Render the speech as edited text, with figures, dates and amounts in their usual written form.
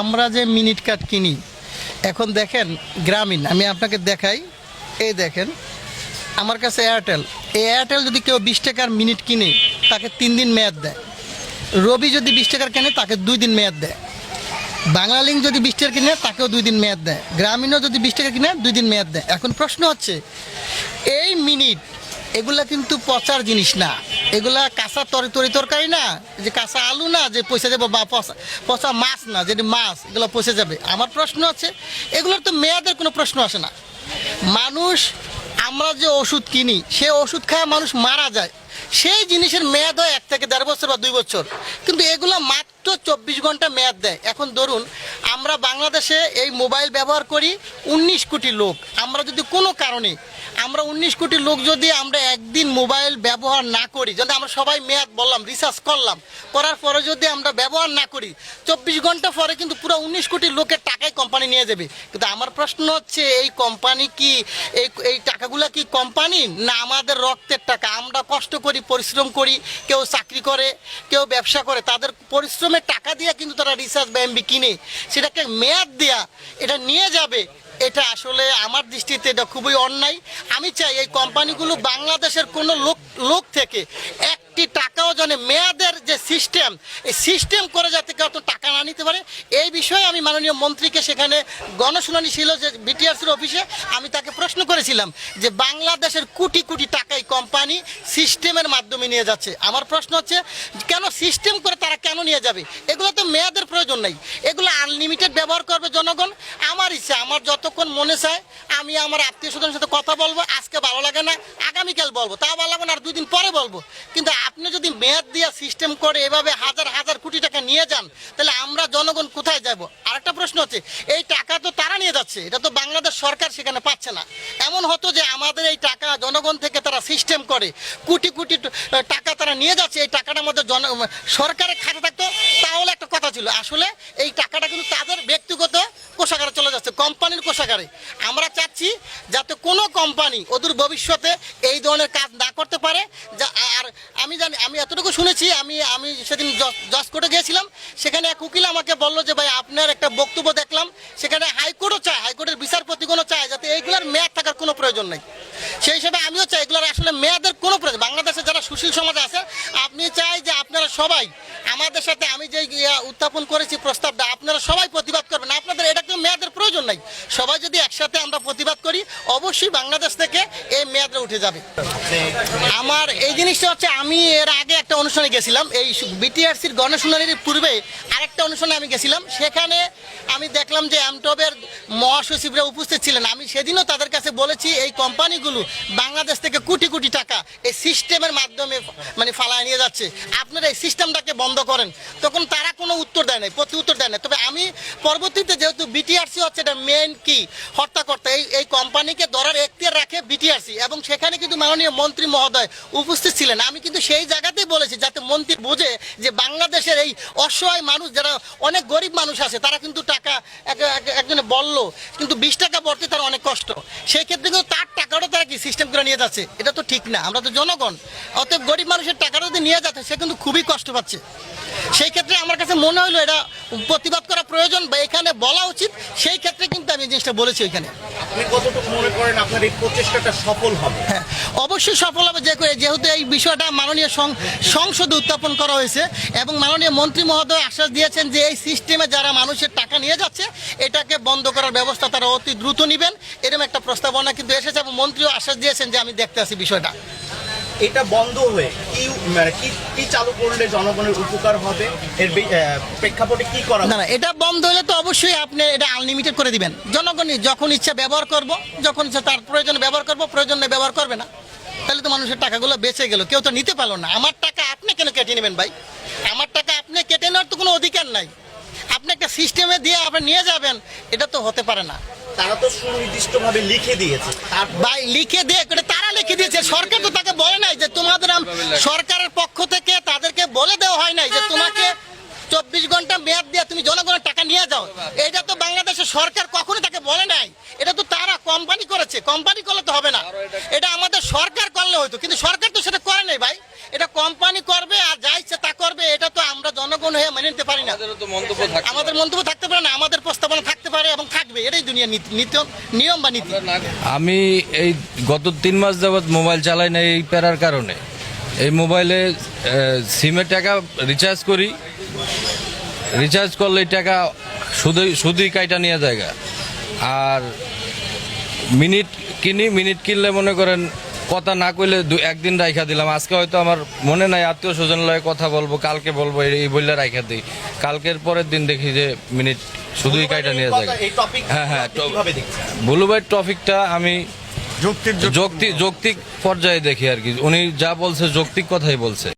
আমরা যে minute card কিনি এখন দেখেন গ্রামীণ, আমি আপনাকে দেখাই, এই দেখেন আমার কাছে এয়ারটেল, এই এয়ারটেল যদি কেউ 20 টাকার মিনিট কিনে তাকে 3 দিন মেয়াদ দেয়। রবি যদি 20 টাকার কেনে তাকে 2 দিন মেয়াদ দেয়। বাংলালিংক যদি 20 টাকা কিনে তাকেও 2 দিন মেয়াদ দেয়। গ্রামীণও যদি 20 টাকা কিনে 2 দিন মেয়াদ দেয়। এখন প্রশ্ন হচ্ছে এই মিনিট এগুলা কিন্তু পচার জিনিস না, এগুলা কাঁচা তরকারি না, যে কাঁচা আলু না যে পয়সা যাবে, বা পচা মাছ না যেটি মাছ এগুলো পচে যাবে। আমার প্রশ্ন আছে এগুলোর তো মেয়াদের কোনো প্রশ্ন আসে না। মানুষ, আমরা যে ওষুধ কিনি সে ওষুধ খায় মানুষ মারা যায়, সেই জিনিসের মেয়াদ হয় 1 থেকে 1.5 বছর বা 2 বছর, কিন্তু এগুলো মাত্র 24 ঘন্টা মেয়াদ দেয়। এখন ধরুন আমরা বাংলাদেশে এই মোবাইল ব্যবহার করি 19 কোটি লোক। আমরা যদি কোনো কারণে আমরা 19 কোটি লোক যদি আমরা একদিন মোবাইল ব্যবহার না করি, যদি আমরা সবাই মেয়াদ বললাম রিচার্জ করলাম, করার পরে যদি আমরা ব্যবহার না করি 24 ঘন্টা পরে কিন্তু পুরো 19 কোটি লোকের টাকাই কোম্পানি নিয়ে যাবে। কিন্তু আমার প্রশ্ন হচ্ছে এই কোম্পানি কি এই টাকাগুলো কি কোম্পানি না আমাদের রক্তের টাকা? আমরা কষ্ট করি, পরিশ্রম করি, কেউ চাকরি করে, কেউ ব্যবসা করে, তাদের পরিশ্রমের টাকা দিয়ে কিন্তু তারা রিচার্জ বা এমবি কিনে, সেটাকে মেয়াদ দেয়া এটা নিয়ে যাবে। এটা আসলে আমার দৃষ্টিতে এটা খুবই অন্যায়। আমি চাই এই কোম্পানিগুলো বাংলাদেশের কোনো লোক থেকে একটি টাকাও যেন মেয়াদের যে সিস্টেম, এই সিস্টেম করে যাতে কেউ টাকা না নিতে পারে, এই বিষয়ে আমি মাননীয় মন্ত্রীকে সেখানে গণশুনানি ছিল যে বিটিআরসির অফিসে, আমি তাকে প্রশ্ন করেছিলাম যে বাংলাদেশের কোটি কোটি টাকা এই কোম্পানি সিস্টেমের মাধ্যমে নিয়ে যাচ্ছে। আমার প্রশ্ন হচ্ছে কেন সিস্টেম করে তারা কেন নিয়ে যাবে? এগুলো তো মেয়াদের প্রয়োজন নেই, এগুলো আনলিমিটেড ব্যবহার করবে জনগণ। আমার ইচ্ছা, আমার যতক্ষণ মনে চায় আমি আমার আত্মীয় স্বজনের সাথে কথা বলবো, আজকে ভালো লাগে না আগামীকাল বলবো, তা ভালো লাগে না আর 2 দিন পরে বলবো। কিন্তু আপনি যদি মেয়াদ দিয়ে সিস্টেম করে এভাবে হাজার হাজার কোটি টাকা নিয়ে যান, তাহলে আমরা জনগণ কোথায় যাব? আরেকটা প্রশ্ন হচ্ছে এই টাকা তো তারা নিয়ে যাচ্ছে, এটা তো বাংলাদেশ সরকার সেখানে পাচ্ছে না। এমন হতো যে আমাদের এই টাকা জনগণ থেকে তারা সিস্টেম করে কোটি কোটি টাকা তারা নিয়ে যাচ্ছে, এই টাকাটার মধ্যে সরকারের খাতে থাকতো তাহলে একটা কথা ছিল। আসলে এই টাকাটা কিন্তু তাদের ব্যক্তিগত কোষাগারে চলে যাচ্ছে, কোম্পানির কোষাগারে। আমরা চাচ্ছি যাতে কোনো কোম্পানি অদূর ভবিষ্যতে এই ধরনের কাজ না করতে পারে। আর আমি এতটুকু শুনেছি, আমি সেদিন জজ কোর্টে গিয়েছিলাম, সেখানে এক উকিল আমাকে বললো যে ভাই আপনার একটা বক্তব্য দেখলাম, সেখানে হাইকোর্টও চায়, হাইকোর্টের বিচারপতিগণও চায় যাতে এইগুলোর মেয়াদ থাকার কোনো প্রয়োজন নেই। সেই হিসাবে আমিও চাই এগুলোর আসলে মেয়াদের কোনো প্রয়োজন। বাংলাদেশে যারা সুশীল সমাজ আছে আপনি চাই যে আপনারা সবাই আমাদের সাথে, আমি যে উত্থাপন করেছি প্রস্তাবটা, আপনারা সবাই প্রতিবাদ করবেন। আপনাদের এটা কোনো মেয়াদের প্রয়োজন নাই, সবাই যদি একসাথে আমরা প্রতিবাদ করি অবশ্যই বাংলাদেশ থেকে এই মেয়াদটা উঠে যাবে। আমার এই জিনিসটা হচ্ছে, আমি এর আগে একটা অনুষ্ঠানে গেছিলাম, এই বিটিআরসির গণশুনানির পূর্বে আরেকটা অনুষ্ঠানে আমি গেছিলাম, সেখানে আমি দেখলাম যে এমটবের মহাসচিবরা উপস্থিত ছিলেন। আমি সেদিনও তাদের কাছে বলেছি এই কোম্পানিগুলো বাংলাদেশ থেকে কোটি কোটি টাকা এই সিস্টেমের মাধ্যমে ফালায় নিয়ে যাচ্ছে, আপনারা এই সিস্টেমটাকে বন্ধ করেন। তখন তারা কোনো উত্তর দেয় নাই, প্রতি উত্তর দেয় না। তবে আমি পরবর্তীতে যেহেতু বিটিআরসি হচ্ছে এটা মেন কি হর্তাকর্তা, এই কোম্পানিকে ধরার এখতিয়ার রাখে বিটিআরসি, এবং সেখানে কিন্তু মাননীয় মন্ত্রী মহোদয় উপস্থিত ছিলেন। আমি কিন্তু সেই জায়গাতেই বলেছি যাতে মন্ত্রী বোঝে যে বাংলাদেশের এই অসহায় মানুষ, যারা অনেক গরিব মানুষ আছে, তারা কিন্তু টাকা একজনে বলল কিন্তু 20 টাকা ভরতে তার অনেক কষ্ট, সেই ক্ষেত্রে কিন্তু তার টাকাটা তারা কি সিস্টেম করে নিয়ে যাচ্ছে, এটা তো ঠিক না। আমরা তো জনগণ, অতএব গরিব মানুষের টাকাটা যদি নিয়ে যাচ্ছে সে কিন্তু খুবই কষ্ট পাচ্ছে। সেই ক্ষেত্রে আমার কাছে মনে হলো এটা প্রতিবাদ করা প্রয়োজন বা এখানে বলা উচিত, সেই ক্ষেত্রে কিন্তু আমি জিনিসটা বলেছি ওইখানে। আপনি কতটুকু মনে করেন আপনার এই প্রচেষ্টাটা সফল হবে? হ্যাঁ, অবশ্যই সফল হবে, যেহেতু এই বিষয়টা মাননীয় সংসদে উত্থাপন করা হয়েছে এবং মাননীয় মন্ত্রী মহোদয় আশ্বাস দিয়েছেন যে এই সিস্টেমে যারা মানুষের টাকা নিয়ে যাচ্ছে এটাকে বন্ধ করার ব্যবস্থা তারা অতি দ্রুত নেবেন, এরকম একটা প্রস্তাবনা কিন্তু এসেছে এবং মন্ত্রীও আশ্বাস দিয়েছেন যে আমি দেখতে আছি বিষয়টা। এটা বন্ধ হয়ে কি চালু করলে জনগণের উপকার হবে, এর প্রেক্ষাপটে কি করা? না, এটা বন্ধ হলে তো অবশ্যই আপনি এটা আনলিমিটেড করে দিবেন, জনগণই যখন ইচ্ছা ব্যবহার করব, যখন ইচ্ছা তার প্রয়োজনে ব্যবহার করব, প্রয়োজনে ব্যবহার করবে না, তাহলে তো মানুষের টাকাগুলো বেঁচে গেল, কেউ তো নিতে পারলো না। আমার টাকা আপনি কেন কেটে নেবেন ভাই? আমার টাকা আপনি কেটে নেওয়ার তো কোনো অধিকার নাই, আপনি একটা সিস্টেমে দিয়ে আপনি নিয়ে যাবেন, এটা তো হতে পারে না। তারা তো সুনির্দিষ্টভাবে লিখে দিয়েছে, ভাই লিখে দিয়ে তারা লিখে দিয়েছে, সরকার তো তাকে বলে নাই যে তোমাদের, সরকারের পক্ষ থেকে তাদেরকে বলে দেওয়া হয় নাই যে তোমাকে 24 ঘন্টা মেয়াদ দিয়ে তুমি জনগণের টাকা নিয়ে যাও, এটা তো বাংলাদেশের সরকার কখনো তাকে বলে নাই। এটা তো তারা কোম্পানি করেছে, কোম্পানি করলে তো হবে না, এটা আমাদের সরকার করলে হয়তো, কিন্তু সরকার তো সেটা করে নাই ভাই, এটা কোম্পানি করবে আর যা ইচ্ছে তা করবে, এটা তো আমরা জনগণ হয়ে মেনে নিতে পারি না, আমাদের মন্তব্য থাকতে থাকবে না, আমাদের প্রস্তাবনা থাকতে পারে এবং থাকবে, এটাই দুনিয়ার নিয়ম বা নীতি। আমি এই গত 3 মাস যাবৎ মোবাইল চালাই না এই প্যারার কারণে। এই মোবাইলে সিমের টাকা রিচার্জ করি, রিচার্জ করলে এই টাকা শুধুই কাইটা নিয়ে জায়গা। আর মিনিট মিনিট কিনলে মনে করেন কথা না কইলে একদিন রাইখা দিলাম। আজকে হয়তো আমার মনে নাই আত্মীয় স্বজন লয়ে কথা বলবো, কালকে বলবো, এই বললে রাইখা দিই। কালকের পরের দিন দেখি যে মিনিট শুধুই কাইটা নিয়ে যায়। এই টপিক হ্যাঁ হ্যাঁ, কিভাবে দেখছেন? বুলু ভাই টপিকটা আমি যৌক্তিক পর্যায়ে দেখি আর কি। উনি যা বলছে যৌক্তিক কথাই বলছে।